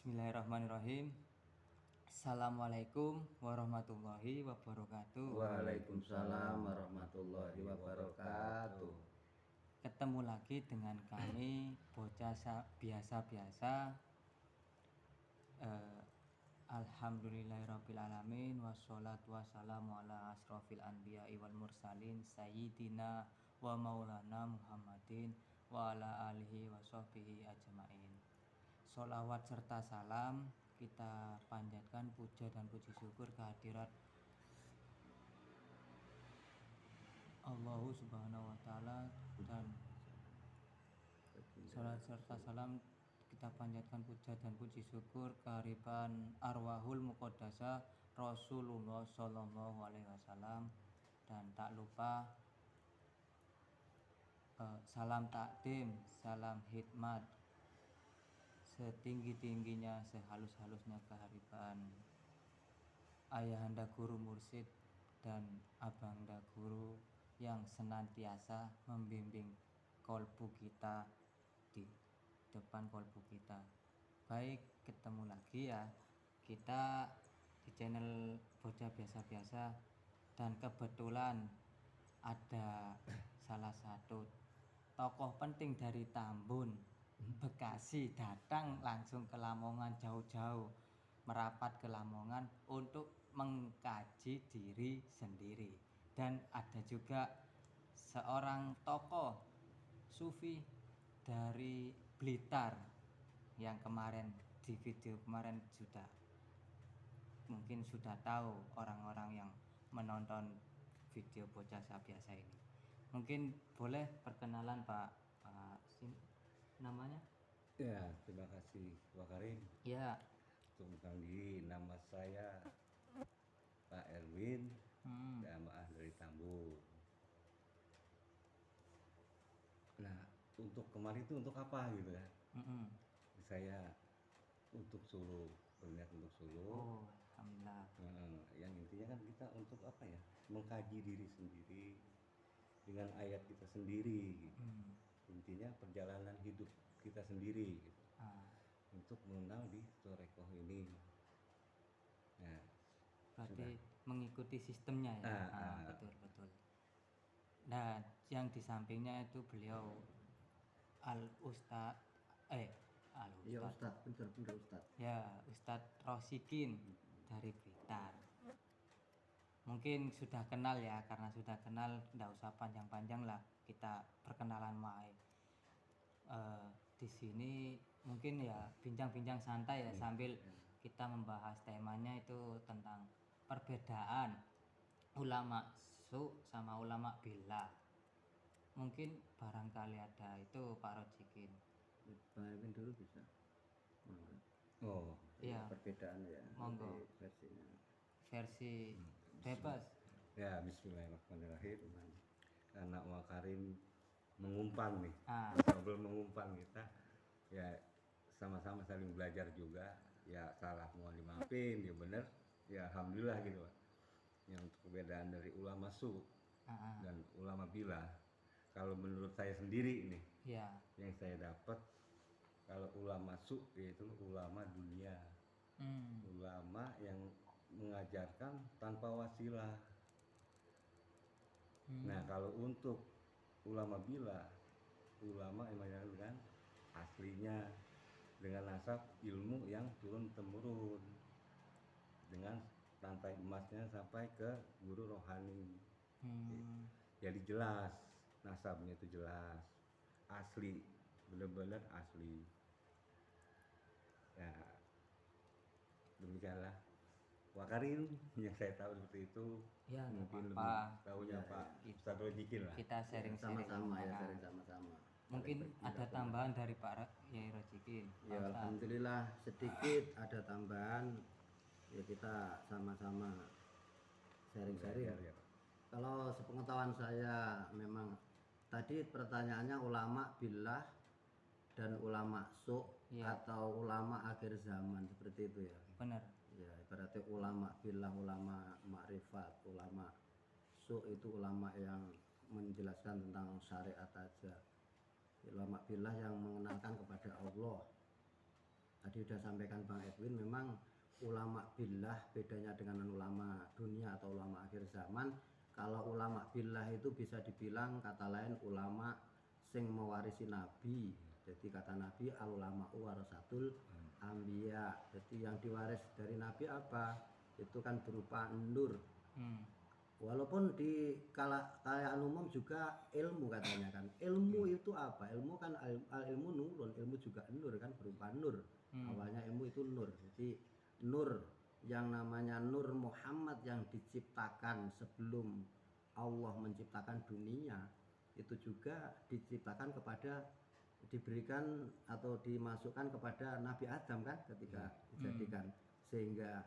Bismillahirrahmanirrahim. Assalamualaikum warahmatullahi wabarakatuh. Waalaikumsalam warahmatullahi wabarakatuh. Ketemu lagi dengan kami bocah biasa-biasa. Alhamdulillahirrabbilalamin. Wassalatu wassalamu ala asrofil anbiya'i wal mursalin sayyidina wa maulana Muhammadin wa ala alihi wa sahbihi ajma'in. Sholawat serta salam kita panjatkan, puja dan puji syukur kehadirat Allah Subhanahu wa Ta'ala, dan sholawat serta salam kita panjatkan, puja dan puji syukur kehadiran arwahul muqaddasah Rasulullah Sallallahu Alaihi Wasallam, dan tak lupa salam takdim, salam hikmat setinggi-tingginya, sehalus-halusnya kehadiran ayahanda guru mursyid dan abangda guru yang senantiasa membimbing kolbu kita, di depan kolbu kita. Baik, ketemu lagi ya kita di channel bocah biasa-biasa, dan kebetulan ada salah satu tokoh penting dari Tambun Bekasi datang langsung ke Lamongan, jauh-jauh merapat ke Lamongan untuk mengkaji diri sendiri. Dan ada juga seorang tokoh sufi dari Blitar yang kemarin di video kemarin mungkin sudah tahu orang-orang yang menonton video bocah biasa ini. Mungkin boleh perkenalan Pak namanya? Ya, terima kasih Pak Karim. Ya. Untuk mengenalkan diri, nama saya Pak Erwin, jamaah dari Tambun. Nah, untuk kemarin itu untuk apa gitu ya? Saya untuk Solo, berniat untuk Solo. Oh, alhamdulillah. Yang intinya kan kita untuk apa ya? Mengkaji diri sendiri dengan ayat kita sendiri. Gitu. Intinya perjalanan hidup kita sendiri gitu. Untuk mengenal di Torekoh ini. Nah, berarti mengikuti sistemnya ya. Betul. Nah, yang di sampingnya itu beliau Ustadz Rosikin dari Blitar. Mungkin sudah kenal ya, karena sudah kenal nggak usah panjang-panjang lah, kita perkenalan wae. Di sini mungkin ya bincang-bincang santai ya, sambil kita membahas temanya itu tentang perbedaan ulama su sama ulama billah. Mungkin barangkali ada itu Pak Rojikin. Pak Erwin dulu bisa. Oh, iya. Perbedaan ya. Monggo. Versinya. Versi bebas. Ya, bismillahirrahmanirrahim. Karena Pak Karim mengumpan nih, sambil mengumpan kita, ya sama-sama saling belajar juga. Ya salah mohon dimaafin, ya benar, ya alhamdulillah gitu Pak. Yang untuk perbedaan dari ulama su dan ulama billah, kalau menurut saya sendiri ini, yang saya dapat, kalau ulama su yaitu ulama dunia, ulama yang mengajarkan tanpa wasilah. Nah, kalau untuk ulama billah, ulama yang mengajarkan aslinya dengan nasab ilmu yang turun temurun, dengan rantai emasnya sampai ke guru rohani. Jadi jelas nasabnya itu jelas, asli, benar-benar asli. Ya, demikianlah Pak Karim yang saya tahu seperti itu. Ya, mungkin lebih tahunya Pak Ustadz Rojikin lah. Kita sharing-sharing sama-sama ya, sharing sama-sama. Mungkin ada tambahan dari Pak Yai Rojikin. Ya, alhamdulillah sedikit ada tambahan. Ya, kita sama-sama sharing-sharing. Ya. Kalau sepengetahuan saya, memang tadi pertanyaannya ulama billah dan ulama su atau ulama akhir zaman, seperti itu ya. Benar. Ya, berarti ulama billah, ulama makrifat, ulama su itu ulama yang menjelaskan tentang syariat aja. Ulama billah yang mengenalkan kepada Allah. tadi udah sampaikan Bang Edwin, memang ulama billah bedanya dengan ulama dunia atau ulama akhir zaman. Kalau ulama billah itu bisa dibilang kata lain ulama sing mewarisi nabi. Jadi kata nabi al ulama warasatul anbiya. Jadi yang diwaris dari nabi apa? Itu kan berupa nur. Walaupun di kalangan umum juga ilmu katanya kan. Ilmu itu apa? Ilmu kan ilmu nurun, ilmu juga nur kan, berupa nur. Awalnya ilmu itu nur. Jadi nur yang namanya Nur Muhammad yang diciptakan sebelum Allah menciptakan dunia itu juga diciptakan kepada, diberikan atau dimasukkan kepada Nabi Adam kan ketika dijadikan, sehingga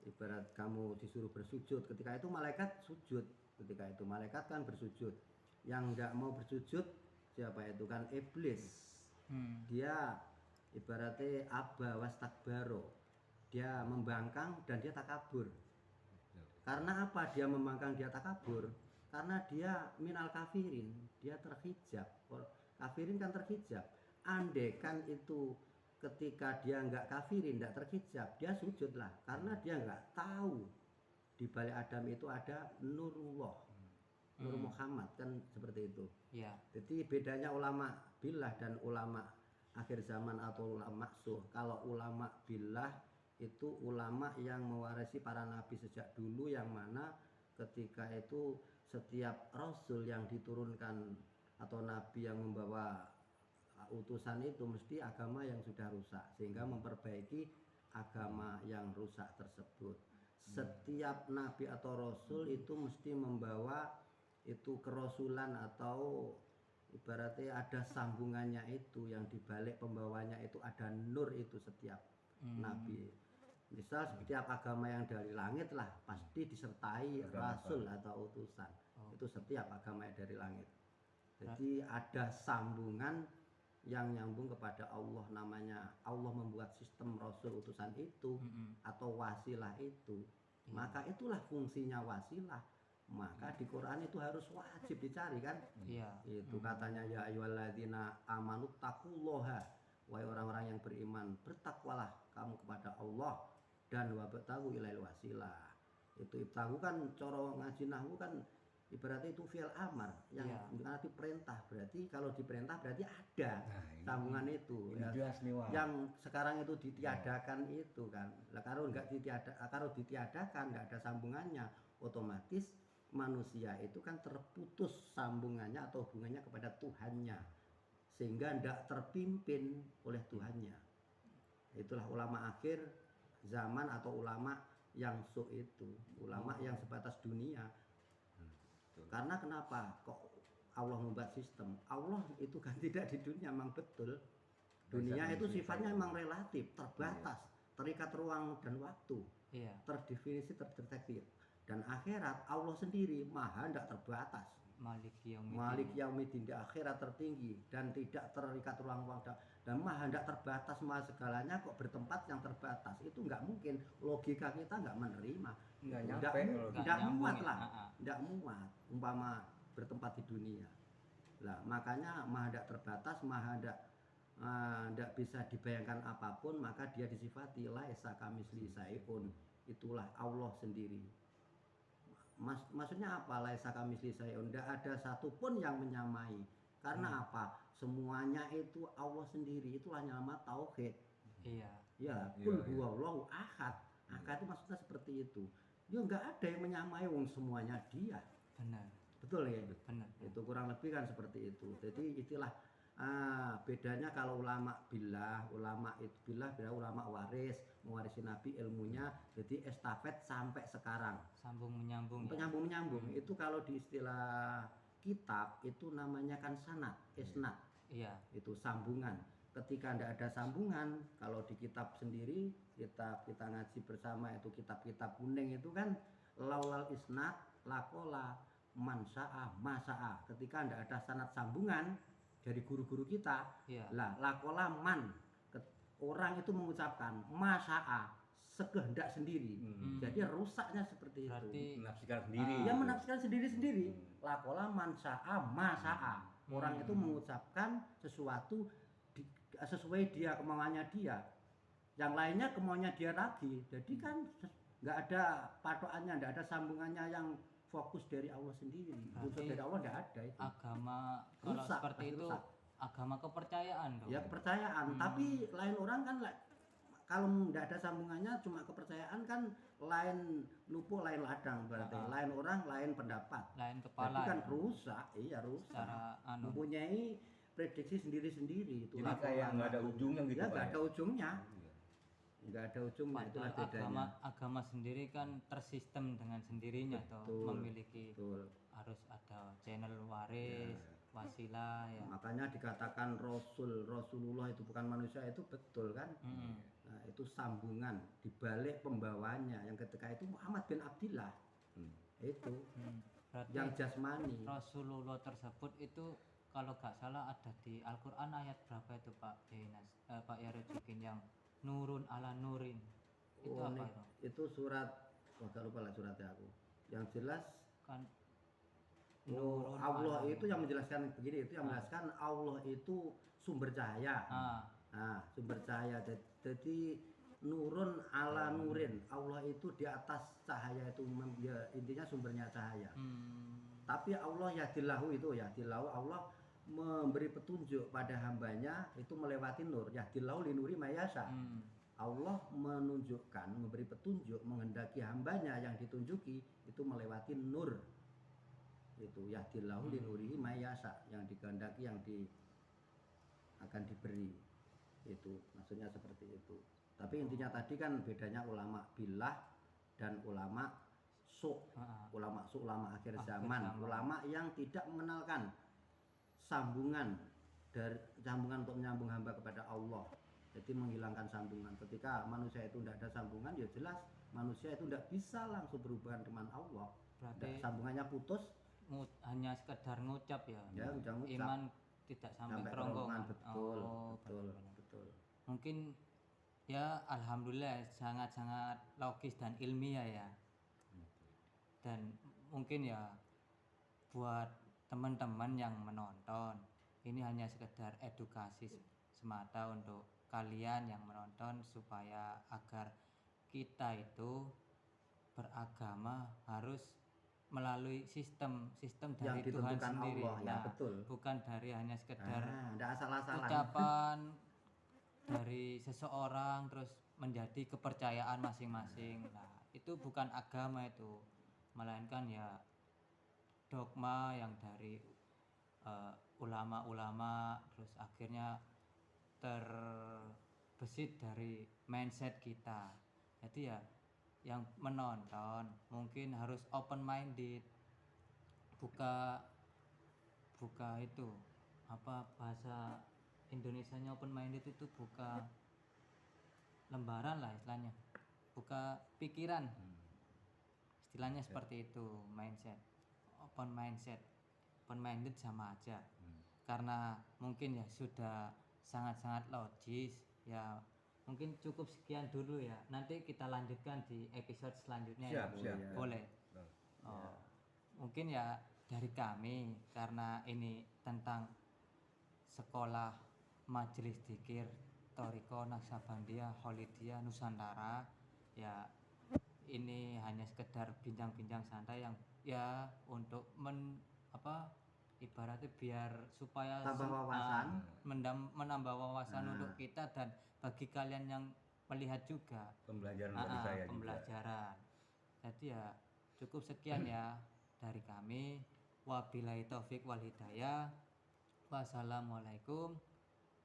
ibarat kamu disuruh bersujud, ketika itu malaikat sujud, ketika itu malaikat kan bersujud. Yang enggak mau bersujud siapa itu kan iblis. Dia ibaratnya aba wastakbaro, dia membangkang dan dia takabur. Karena apa dia membangkang, dia takabur? Karena dia minal kafirin, dia terhijab. Kafirin kan terhijab. Andekan itu ketika dia enggak kafirin, enggak terhijab, dia sujud lah. Karena dia enggak tahu di balik Adam itu ada nurullah, Nur Muhammad kan seperti itu. Ya. Jadi bedanya ulama billah dan ulama akhir zaman atau ulama suh. Kalau ulama billah itu ulama yang mewarisi para nabi sejak dulu, yang mana ketika itu setiap rasul yang diturunkan atau nabi yang membawa utusan itu mesti agama yang sudah rusak, sehingga memperbaiki agama yang rusak tersebut. Setiap nabi atau rasul itu mesti membawa itu kerasulan atau ibaratnya ada sambungannya, itu yang dibalik pembawanya itu ada nur itu setiap nabi. Misal setiap agama yang dari langit lah pasti disertai rasul atau utusan. Itu setiap agama yang dari langit. Jadi ada sambungan yang nyambung kepada Allah, namanya Allah membuat sistem rasul utusan itu atau wasilah itu. Maka itulah fungsinya wasilah. Maka di Quran itu harus wajib dicari kan. Itu katanya ya ayyuhalladzina amanu taqullaha, wahai orang-orang yang beriman, bertakwalah kamu kepada Allah dan wabtagu ilail wasilah. Itu ibtagu kan coro ngaji nahwu kan ibaratnya itu fi'il amar yang nanti perintah, berarti kalau diperintah berarti ada sambungan itu ya, yang sekarang itu ditiadakan itu kan. Lah kalau ditiadakan nggak ada sambungannya, otomatis manusia itu kan terputus sambungannya atau hubungannya kepada Tuhannya, sehingga tidak terpimpin oleh Tuhannya. Itulah ulama akhir zaman atau ulama yang su itu, ulama yang sebatas dunia. Karena kenapa kok Allah membuat sistem? Allah itu kan tidak di dunia, memang betul. Dunia itu sifatnya memang relatif, terbatas, terikat ruang dan waktu, terdefinisi, terdeteksi. Dan akhirat Allah sendiri maha tidak terbatas. Malik Yaumiddin, di akhirat tertinggi dan tidak terikat ruang waktu dan maha tidak terbatas, maha segalanya kok bertempat yang terbatas. Itu nggak mungkin, logika kita nggak menerima. Nggak muat lah, nggak muat umpama bertempat di dunia. Lah makanya maha tidak terbatas, maha tidak bisa dibayangkan apapun, maka dia disifati laisa kamitslihi syai'un. Itulah Allah sendiri. Maksudnya apa laisa kamitslihi syai'un? Tidak ada satupun yang menyamai. Karena apa? Semuanya itu Allah sendiri. Itulah nama tauhid. Ya, kul huwallahu ahad. Ahad itu maksudnya seperti itu. Dia nggak ada yang menyamai, wong semuanya dia. Benar. Betul ya? Benar. Itu kurang lebih kan seperti itu. Jadi itulah bedanya kalau ulama billah, ulama itu billah ulama waris, mewarisi nabi ilmunya, jadi estafet sampai sekarang. Sambung menyambung. Menyambung. Itu kalau di istilah kitab itu namanya kan sanad, isnad. Itu sambungan. Ketika tidak ada sambungan, kalau di kitab sendiri, kitab kita ngaji bersama itu kitab-kitab kuning itu kan laulal isnad lakola mansa'a masa'a. Ketika tidak ada sanad sambungan dari guru-guru kita, lah lakola man, orang itu mengucapkan masa'a, sekehendak sendiri. Jadi rusaknya seperti itu. Menafsirkan sendiri. Ya menafsirkan sendiri-sendiri. Lakola mansa'a masa'a. Orang itu mengucapkan sesuatu sesuai dia kemauannya dia. yang lainnya kemauannya dia lagi. Jadi kan nggak ada patokannya, nggak ada sambungannya yang fokus dari Allah sendiri. Unsur dari Allah nggak ada itu. Agama kalau Rusak, seperti pasti itu rusak. agama kepercayaan dong. Ya kepercayaan, tapi lain orang kan kalau nggak ada sambungannya cuma kepercayaan kan lain lupuk lain ladang berarti lain orang lain pendapat. Lain kepala. Jadi kan ya. rusak, iya rusak. Secara Mempunyai prediksi sendiri-sendiri itu. Jadi kayak nggak ada ujungnya gitu Ya Pak. nggak ada ujungnya. Iya. Nggak ada ujungnya, itulah Padahal bedanya. agama sendiri kan tersistem dengan sendirinya toh, memiliki Betul. harus ada channel waris, wasilah ya. Makanya dikatakan Rasulullah itu bukan manusia, itu betul kan? Nah, itu sambungan dibalik pembawanya yang ketika itu Muhammad bin Abdillah. Itu Berarti yang jasmani. Rasulullah tersebut itu kalau gak salah ada di Al-Quran ayat berapa itu Pak Dinas, Pak Yarojukin, yang nurun ala nurin itu Oh, apa nih, itu surat, gak lupa lah suratnya aku. Yang jelas kan Allah itu yang menjelaskan begini, itu yang menjelaskan Allah itu sumber cahaya. Nah, sumber cahaya. Jadi nurun ala nurin. Allah itu di atas cahaya itu, ya, intinya sumbernya cahaya. Tapi Allah yahdilahu itu yahdilahu, Allah memberi petunjuk pada hambanya itu melewati nur. Yahdilahu linuri mayasa. Allah menunjukkan, memberi petunjuk, menghendaki hambanya yang ditunjuki itu melewati nur. Itu yahdillahu linurihi mayasa, yang dikehendaki, yang akan diberi. Itu maksudnya seperti itu. Tapi intinya tadi kan bedanya ulama billah dan ulama ulama ulama akhir zaman, ulama yang tidak mengenalkan sambungan untuk menyambung hamba kepada Allah. Jadi menghilangkan sambungan. Ketika manusia itu tidak ada sambungan, ya jelas manusia itu tidak bisa langsung berhubungan dengan Allah. Berarti sambungannya putus, hanya sekedar ngucap ya. Udah ngucap. Iman tidak sampai kerongkongan. Betul, Oh, betul. Mungkin ya alhamdulillah sangat-sangat logis dan ilmiah ya. Dan mungkin ya buat teman-teman yang menonton, ini hanya sekedar edukasi semata untuk kalian yang menonton, supaya agar kita itu beragama harus melalui sistem dari yang Tuhan ditentukan sendiri. Allah, ya, betul. Bukan dari hanya sekedar Nggak asal-asalan. ucapan dari seseorang terus menjadi kepercayaan masing-masing. Nah, itu bukan agama itu, melainkan ya dogma yang dari ulama-ulama, terus akhirnya terbesit dari mindset kita. Jadi ya yang menonton mungkin harus open minded, buka itu apa bahasa Indonesianya open minded itu, buka lembaran lah istilahnya, buka pikiran, istilahnya seperti itu. Open minded sama aja, karena mungkin ya sudah sangat-sangat logis ya. Mungkin cukup sekian dulu ya, nanti kita lanjutkan di episode selanjutnya. Siap. Boleh. Mungkin ya dari kami, karena ini tentang sekolah Majelis Dzikir Thariqah Naqsabandiyah Kholidiyah Nusantara, ya ini hanya sekedar bincang-bincang santai yang ya untuk ibaratnya biar supaya tambah wawasan, menambah wawasan untuk kita, dan bagi kalian yang melihat juga pembelajaran bagi saya pembelajaran juga. Jadi ya cukup sekian ya dari kami. Wabillahi taufik wal hidayah. Wassalamualaikum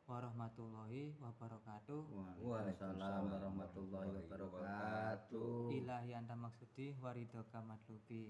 warahmatullahi wabarakatuh. Waalaikumsalam warahmatullahi wabarakatuh. Ilahi anta maksudi waridoka matlubi.